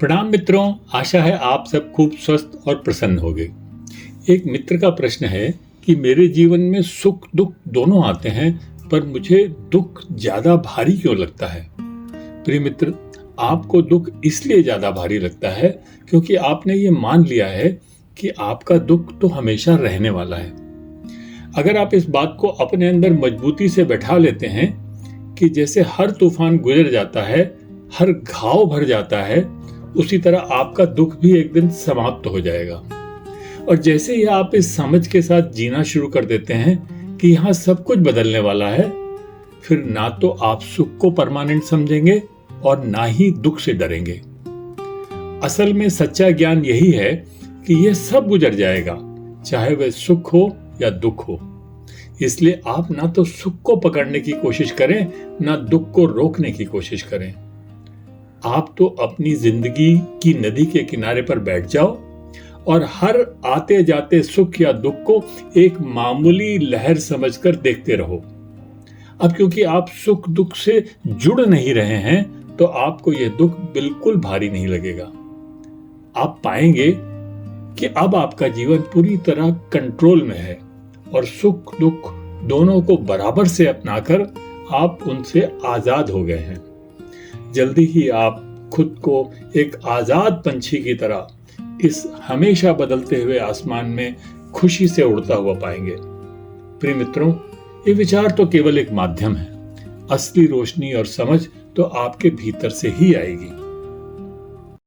प्रणाम मित्रों, आशा है आप सब खूब स्वस्थ और प्रसन्न होंगे। एक मित्र का प्रश्न है कि मेरे जीवन में सुख दुख दोनों आते हैं, पर मुझे दुख ज्यादा भारी क्यों लगता है। प्रिय मित्र, आपको दुख इसलिए ज्यादा भारी लगता है क्योंकि आपने ये मान लिया है कि आपका दुख तो हमेशा रहने वाला है। अगर आप इस बात को अपने अंदर मजबूती से बैठा लेते हैं कि जैसे हर तूफान गुजर जाता है, हर घाव भर जाता है, उसी तरह आपका दुख भी एक दिन समाप्त हो जाएगा। और जैसे ही आप इस समझ के साथ जीना शुरू कर देते हैं कि यहाँ सब कुछ बदलने वाला है, फिर ना तो आप सुख को परमानेंट समझेंगे और ना ही दुख से डरेंगे। असल में सच्चा ज्ञान यही है कि यह सब गुजर जाएगा, चाहे वह सुख हो या दुख हो। इसलिए आप ना तो सुख को पकड़ने की कोशिश करें, ना दुख को रोकने की कोशिश करें। आप तो अपनी जिंदगी की नदी के किनारे पर बैठ जाओ और हर आते जाते सुख या दुख को एक मामूली लहर समझकर देखते रहो। अब क्योंकि आप सुख दुख से जुड़ नहीं रहे हैं, तो आपको यह दुख बिल्कुल भारी नहीं लगेगा। आप पाएंगे कि अब आपका जीवन पूरी तरह कंट्रोल में है और सुख दुख दोनों को बराबर से अपनाकर आप उनसे आजाद हो गए हैं। जल्दी ही आप खुद को एक आजाद पंछी की तरह इस हमेशा बदलते हुए आसमान में खुशी से उड़ता हुआ पाएंगे। प्रिय मित्रों, ये विचार तो केवल एक माध्यम है। असली रोशनी और समझ तो आपके भीतर से ही आएगी।